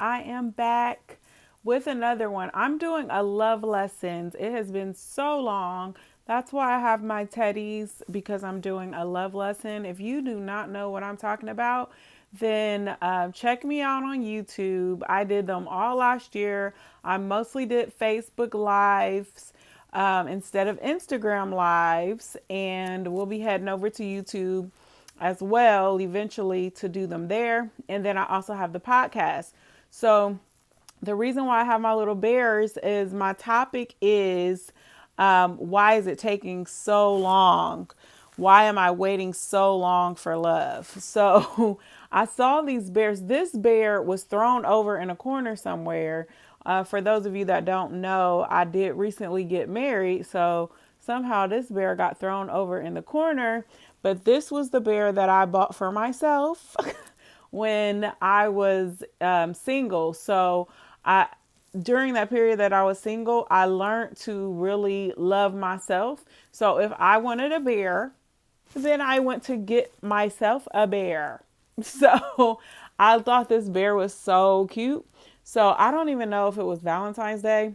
I am back with another one. I'm doing a love lessons. It has been so long. That's why I have my teddies because I'm doing a love lesson. If you do not know what I'm talking about, then check me out on YouTube. I did them all last year. I mostly did Facebook Lives instead of Instagram Lives, and we'll be heading over to YouTube as well eventually to do them there. And then I also have the podcast. So the reason why I have my little bears is my topic is why is it taking so long? Why am I waiting so long for love? So I saw these bears. This bear was thrown over in a corner somewhere. For those of you that don't know, I did recently get married. So somehow this bear got thrown over in the corner. But this was the bear that I bought for myself when I was single. So I during that period that I was single, I learned to really love myself. So if I wanted a bear, then I went to get myself a bear. So I thought this bear was so cute. So I don't even know if it was Valentine's Day,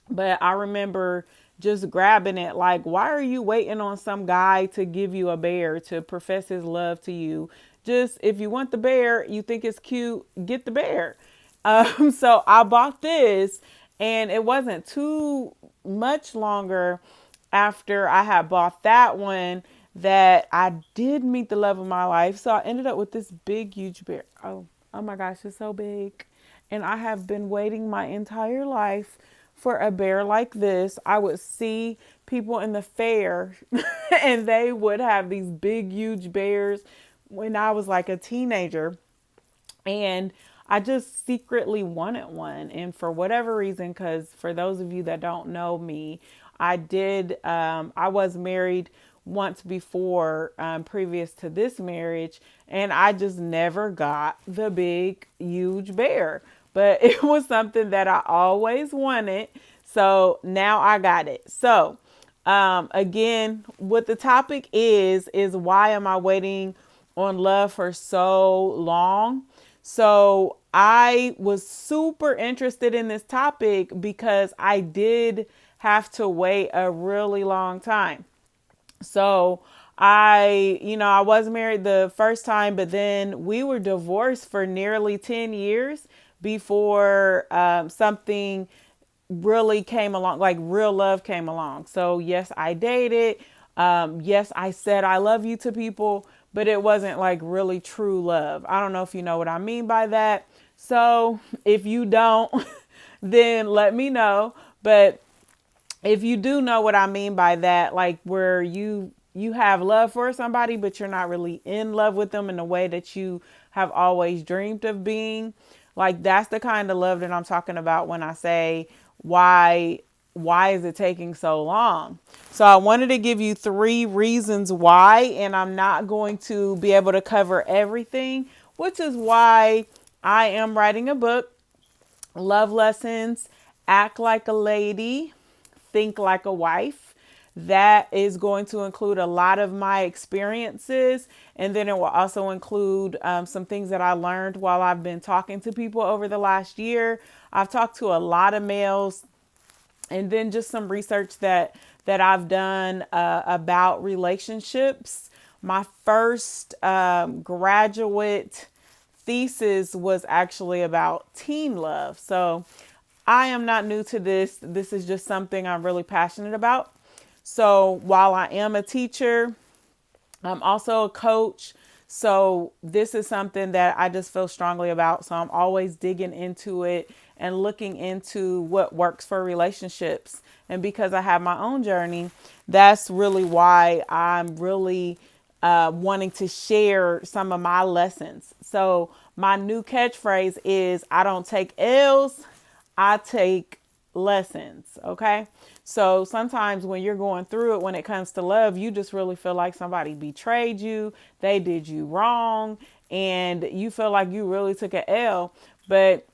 but I remember just grabbing it like, why are you waiting on some guy to give you a bear to profess his love to you? Just if you want the bear, you think it's cute, get the bear. So I bought this, and it wasn't too much longer after I had bought that one that I did meet the love of my life. So I ended up with this big, huge bear. Oh my gosh, it's so big. And I have been waiting my entire life for a bear like this. I would see people in the fair and they would have these big, huge bears when I was like a teenager. And I just secretly wanted one. And for whatever reason, because for those of you that don't know me, I was married once before, previous to this marriage, and I just never got the big, huge bear. But it was something that I always wanted. So now I got it. So, again, what the topic is why am I waiting on love for so long? So I was super interested in this topic because I did have to wait a really long time. So I was married the first time, but then we were divorced for nearly 10 years before something really came along, like real love came along. So yes, I dated. Yes, I said I love you to people, but it wasn't like really true love. I don't know if you know what I mean by that. So if you don't, then let me know. But if you do know what I mean by that, like where you have love for somebody, but you're not really in love with them in the way that you have always dreamed of being, like that's the kind of love that I'm talking about when I say why is it taking so long? So I wanted to give you 3 reasons why, and I'm not going to be able to cover everything, which is why I am writing a book, Love Lessons, Act Like a Lady, Think Like a Wife. That is going to include a lot of my experiences. And then it will also include some things that I learned while I've been talking to people over the last year. I've talked to a lot of males, and then just some research that I've done about relationships. My first graduate thesis was actually about teen love. So I am not new to this. This is just something I'm really passionate about. So while I am a teacher, I'm also a coach. So this is something that I just feel strongly about. So I'm always digging into it and looking into what works for relationships. And because I have my own journey, that's really why I'm really wanting to share some of my lessons. So my new catchphrase is I don't take L's, I take lessons. Okay. So sometimes when you're going through it, when it comes to love, you just really feel like somebody betrayed you. They did you wrong, and you feel like you really took an L, but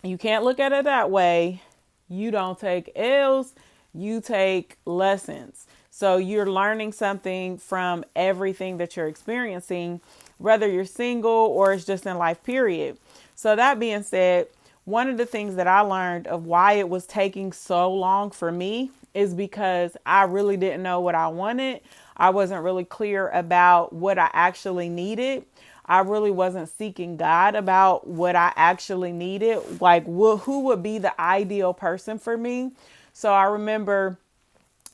you can't look at it that way. You don't take L's, you take lessons. So you're learning something from everything that you're experiencing, whether you're single or it's just in life, period. So that being said, one of the things that I learned of why it was taking so long for me is because I really didn't know what I wanted. I wasn't really clear about what I actually needed. I really wasn't seeking God about what I actually needed. Like, who would be the ideal person for me? So I remember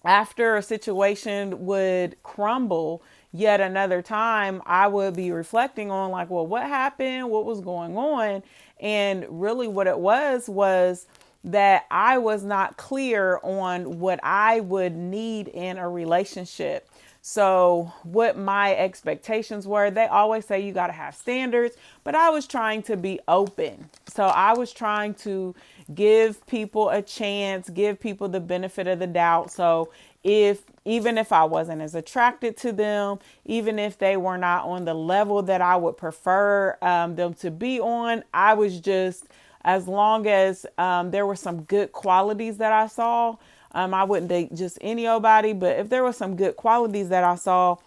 after a situation would crumble yet another time, I would be reflecting on, like, well, what happened? What was going on? And really what it was that I was not clear on what I would need in a relationship. So, what my expectations were, they always say you got to have standards, but I was trying to be open. So, I was trying to give people a chance, give people the benefit of the doubt. So, even if I wasn't as attracted to them, even if they were not on the level that I would prefer them to be on, I was just, as long as there were some good qualities that I saw, I wouldn't date just anybody, but if there were some good qualities that I saw,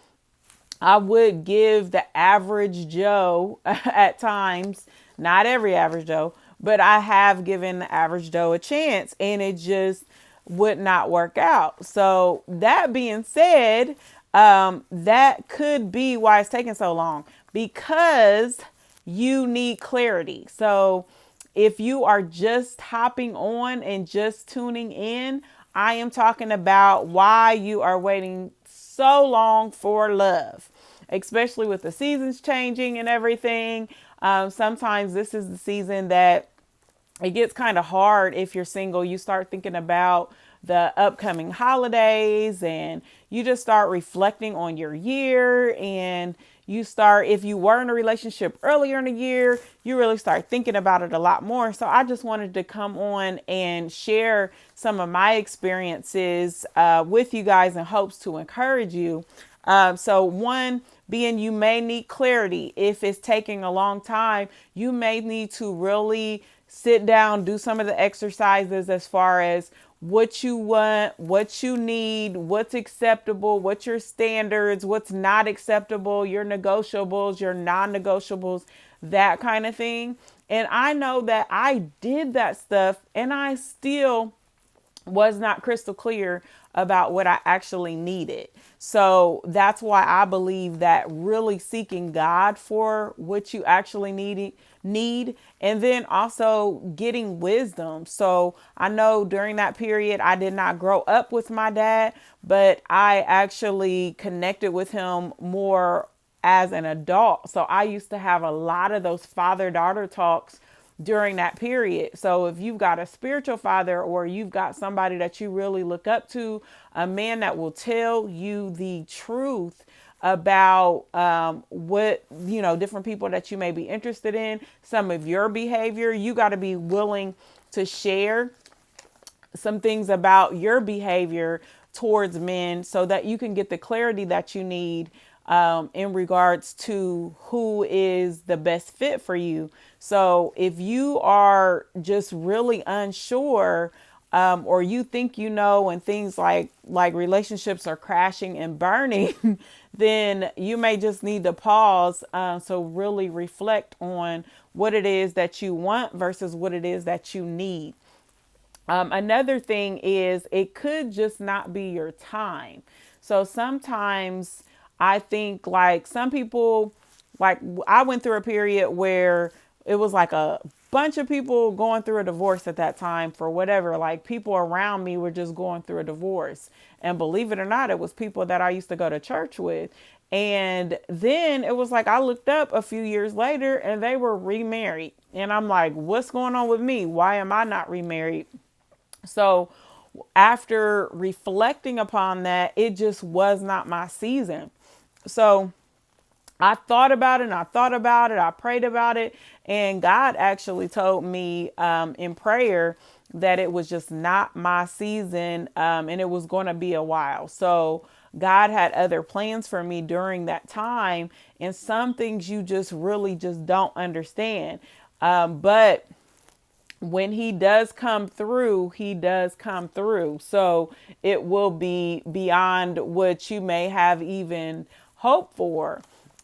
I would give the average Joe at times, not every average Joe, but I have given the average Joe a chance, and it just would not work out. So that being said, that could be why it's taking so long, because you need clarity. So if you are just hopping on and just tuning in, I am talking about why you are waiting so long for love, especially with the seasons changing and everything. Sometimes this is the season that it gets kind of hard if you're single. You start thinking about the upcoming holidays, and you just start reflecting on your year, and you start, if you were in a relationship earlier in the year, you really start thinking about it a lot more. So I just wanted to come on and share some of my experiences with you guys in hopes to encourage you. So one being, you may need clarity. If it's taking a long time, you may need to really sit down, do some of the exercises as far as what you want, what you need, what's acceptable, what's your standards, what's not acceptable, your negotiables, your non-negotiables, that kind of thing. And I know that I did that stuff, and I still was not crystal clear about what I actually needed. So that's why I believe that really seeking God for what you actually need, and then also getting wisdom. So I know during that period I did not grow up with my dad, but I actually connected with him more as an adult. So I used to have a lot of those father-daughter talks during that period. So if you've got a spiritual father, or you've got somebody that you really look up to, a man that will tell you the truth about what, different people that you may be interested in, some of your behavior, you got to be willing to share some things about your behavior towards men so that you can get the clarity that you need in regards to who is the best fit for you. So if you are just really unsure, or you think and things like relationships are crashing and burning, then you may just need to pause. So really reflect on what it is that you want versus what it is that you need. Another thing is, it could just not be your time. So sometimes I think, like, some people, like, I went through a period where it was like a bunch of people going through a divorce at that time for whatever. Like, people around me were just going through a divorce. And believe it or not, it was people that I used to go to church with. And then it was like, I looked up a few years later and they were remarried. And I'm like, what's going on with me? Why am I not remarried? So after reflecting upon that, it just was not my season. So I thought about it, and I thought about it. I prayed about it. And God actually told me in prayer that it was just not my season, and it was going to be a while. So God had other plans for me during that time. And some things you just really just don't understand. But when he does come through, he does come through. So it will be beyond what you may have even hoped for.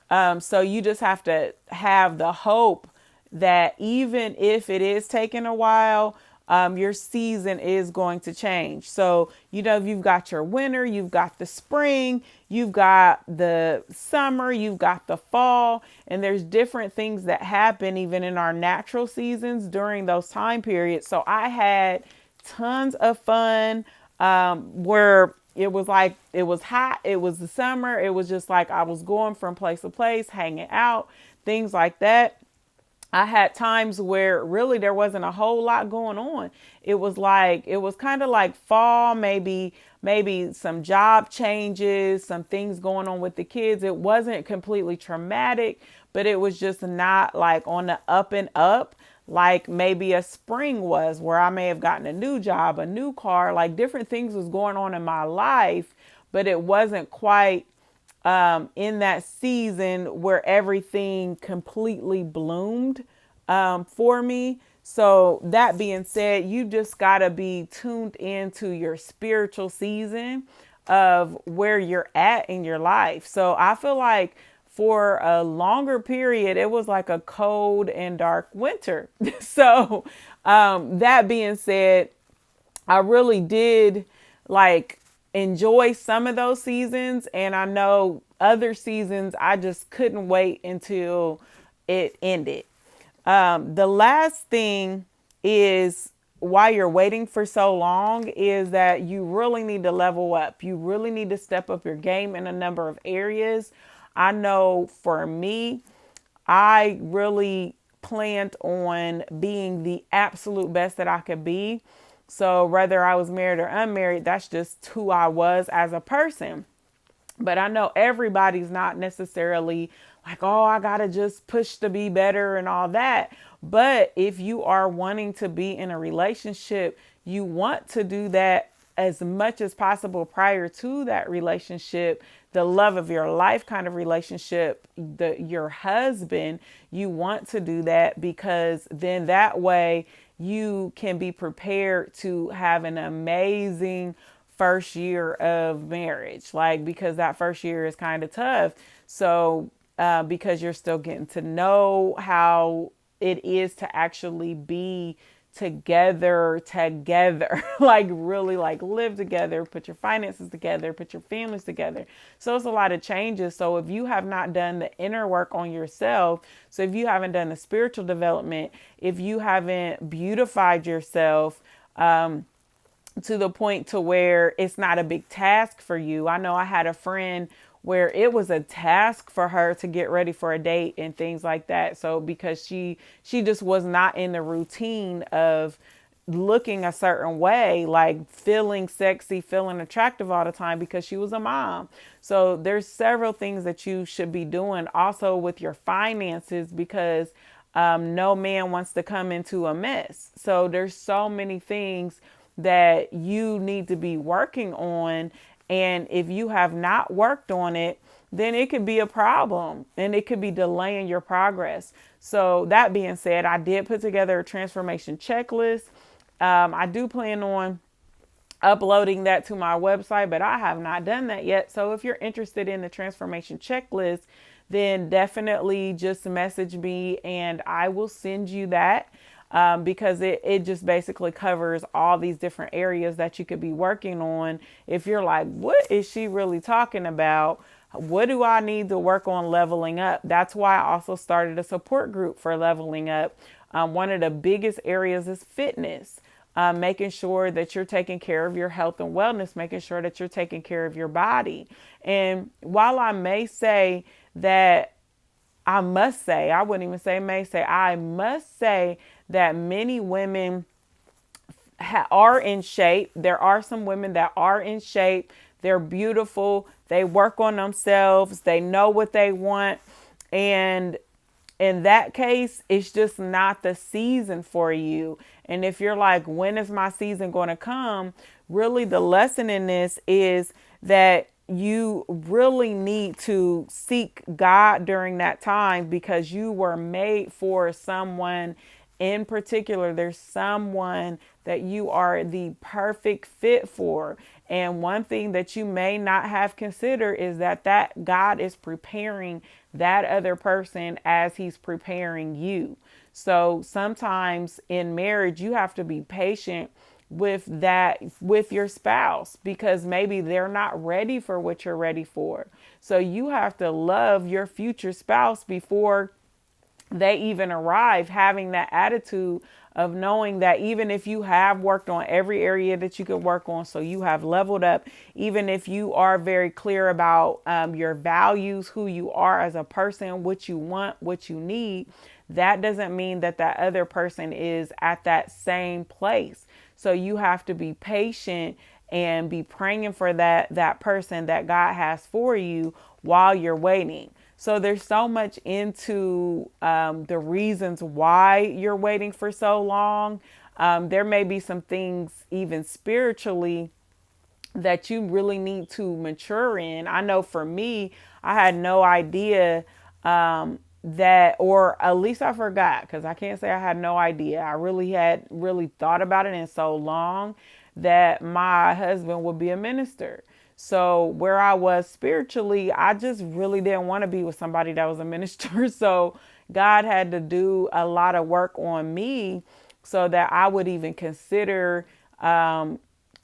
So you just have to have the hope that even if it is taking a while, your season is going to change. So, you've got your winter, you've got the spring, you've got the summer, you've got the fall, and there's different things that happen even in our natural seasons during those time periods. So I had tons of fun, where it was like, it was hot, it was the summer, it was just like I was going from place to place, hanging out, things like that. I had times where really there wasn't a whole lot going on. It was kind of like fall, maybe some job changes, some things going on with the kids. It wasn't completely traumatic, but it was just not like on the up and up like maybe a spring was, where I may have gotten a new job, a new car, like different things was going on in my life, but it wasn't quite in that season where everything completely bloomed for me. So, that being said, you just got to be tuned into your spiritual season of where you're at in your life. So, I feel like for a longer period, it was like a cold and dark winter. So, that being said, I really did like enjoy some of those seasons. And I know other seasons, I just couldn't wait until it ended. The last thing is, while you're waiting for so long, is that you really need to level up. You really need to step up your game in a number of areas. I know for me, I really planned on being the absolute best that I could be. So whether I was married or unmarried, that's just who I was as a person. But I know everybody's not necessarily like, oh, I got to just push to be better and all that. But if you are wanting to be in a relationship, you want to do that as much as possible prior to that relationship, the love of your life kind of relationship, your husband, you want to do that, because then that way you can be prepared to have an amazing first year of marriage, like, because that first year is kind of tough. So because you're still getting to know how it is to actually be together like really like live together, put your finances together, put your families together. So it's a lot of changes. So if you have not done the inner work on yourself, so if you haven't done the spiritual development, if you haven't beautified yourself to the point to where it's not a big task for you. I know I had a friend where it was a task for her to get ready for a date and things like that. So because she just was not in the routine of looking a certain way, like feeling sexy, feeling attractive all the time, because she was a mom. So there's several things that you should be doing also with your finances, because no man wants to come into a mess. So there's so many things that you need to be working on. And if you have not worked on it, then it could be a problem and it could be delaying your progress. So that being said, I did put together a transformation checklist. I do plan on uploading that to my website, but I have not done that yet. So if you're interested in the transformation checklist, then definitely just message me and I will send you that. Because it just basically covers all these different areas that you could be working on. If you're like, what is she really talking about? What do I need to work on leveling up? That's why I also started a support group for leveling up. One of the biggest areas is fitness. Making sure that you're taking care of your health and wellness, making sure that you're taking care of your body. And while I may say that, I must say, I wouldn't even say may say, I must say that many women are in shape. There are some women that are in shape. They're beautiful. They work on themselves. They know what they want. And in that case, it's just not the season for you. And if you're like, when is my season going to come? Really, the lesson in this is that you really need to seek God during that time, because you were made for someone in particular. There's someone that you are the perfect fit for. And one thing that you may not have considered is that God is preparing that other person as he's preparing you. So sometimes in marriage, you have to be patient with your spouse, because maybe they're not ready for what you're ready for. So you have to love your future spouse before they even arrive, having that attitude of knowing that even if you have worked on every area that you could work on, so you have leveled up, even if you are very clear about your values, who you are as a person, what you want, what you need, that doesn't mean that that other person is at that same place. So you have to be patient and be praying for that person that God has for you while you're waiting. So there's so much into the reasons why you're waiting for so long. There may be some things even spiritually that you really need to mature in. I know for me, I had no idea that, or at least I forgot, because I can't say I had no idea. I really had really thought about it in so long that my husband would be a minister. So where I was spiritually, I just really didn't want to be with somebody that was a minister. So God had to do a lot of work on me so that I would even consider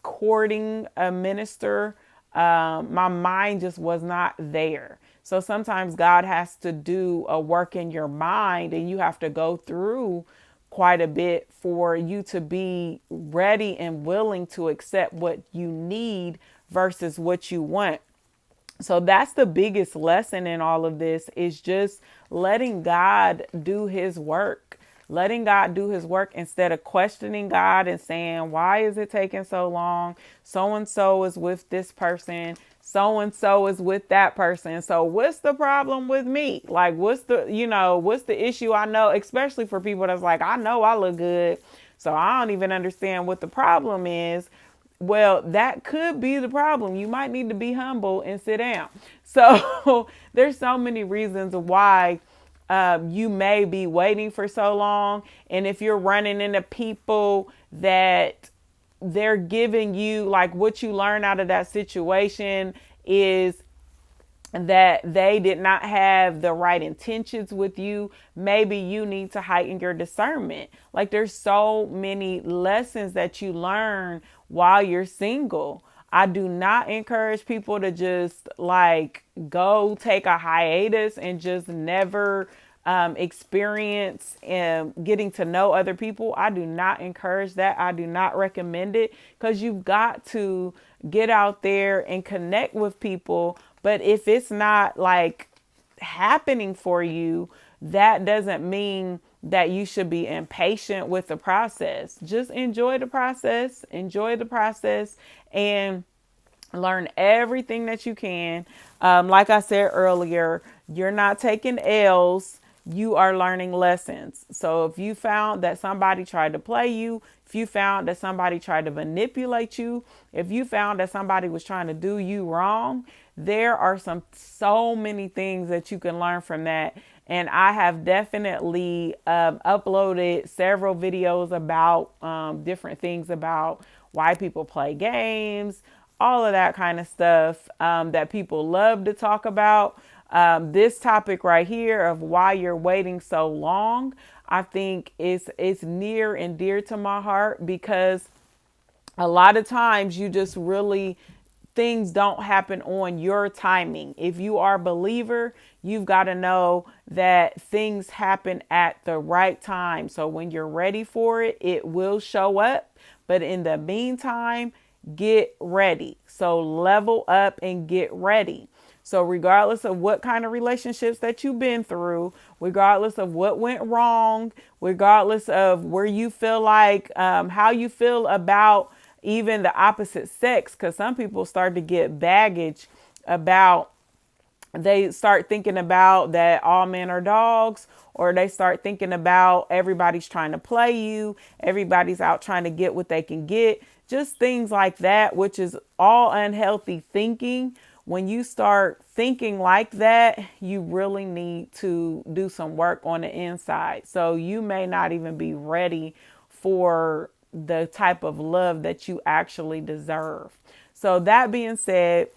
courting a minister. My mind just was not there. So sometimes God has to do a work in your mind, and you have to go through quite a bit for you to be ready and willing to accept what you need versus what you want. So that's the biggest lesson in all of this, is just letting God do his work. Letting God do his work instead of questioning God and saying, why is it taking so long? So and so is with this person. So and so is with that person. So what's the problem with me? Like, what's the issue? I know, especially for people that's like, I know I look good, so I don't even understand what the problem is. Well, that could be the problem. You might need to be humble and sit down. So there's so many reasons why you may be waiting for so long. And if you're running into people that they're giving you, like, what you learn out of that situation is that they did not have the right intentions with you, maybe you need to heighten your discernment. Like, there's so many lessons that you learn while you're single. I do not encourage people to just like go take a hiatus and just never experience getting to know other people. I do not encourage that. I do not recommend it, because you've got to get out there and connect with people. But if it's not like happening for you, that doesn't mean that you should be impatient with the process. Just enjoy the process, and learn everything that you can. Like I said earlier, you're not taking L's, you are learning lessons. So if you found that somebody tried to play you, if you found that somebody tried to manipulate you, if you found that somebody was trying to do you wrong, there are so many things that you can learn from that. And I have definitely uploaded several videos about different things about why people play games, all of that kind of stuff that people love to talk about. This topic right here of why you're waiting so long, I think it's near and dear to my heart, because a lot of times you just really, things don't happen on your timing. If you are a believer, you've got to know that things happen at the right time. So when you're ready for it, it will show up. But in the meantime, get ready. So level up and get ready. So regardless of what kind of relationships that you've been through, regardless of what went wrong, regardless of where you feel like, how you feel about even the opposite sex, because some people start to get baggage about, they start thinking about that all men are dogs, or they start thinking about everybody's trying to play you, everybody's out trying to get what they can get, just things like that, which is all unhealthy thinking. When you start thinking like that, you really need to do some work on the inside. So you may not even be ready for the type of love that you actually deserve. So that being said,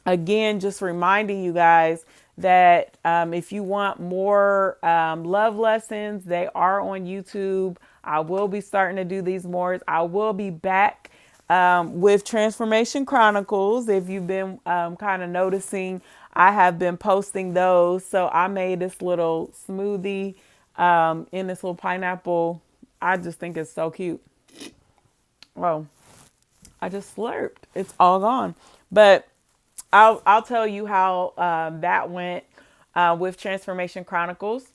again, just reminding you guys that if you want more love lessons, they are on YouTube. I will be starting to do these more. I will be back with Transformation Chronicles. If you've been kind of noticing, I have been posting those. So I made this little smoothie in this little pineapple. I just think it's so cute. Oh, I just slurped. It's all gone. But I'll tell you how that went with Transformation Chronicles.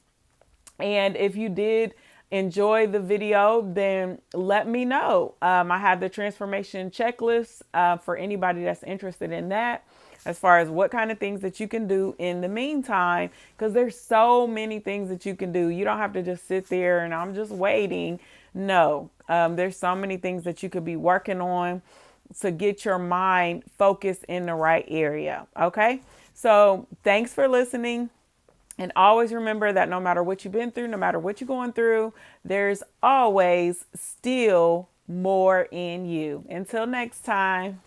And if you did enjoy the video, then let me know. I have the transformation checklist for anybody that's interested in that, as far as what kind of things that you can do in the meantime, because there's so many things that you can do. You don't have to just sit there and I'm just waiting. No, there's so many things that you could be working on to get your mind focused in the right area. Okay. So thanks for listening. And always remember that no matter what you've been through, no matter what you're going through, there's always still more in you. Until next time.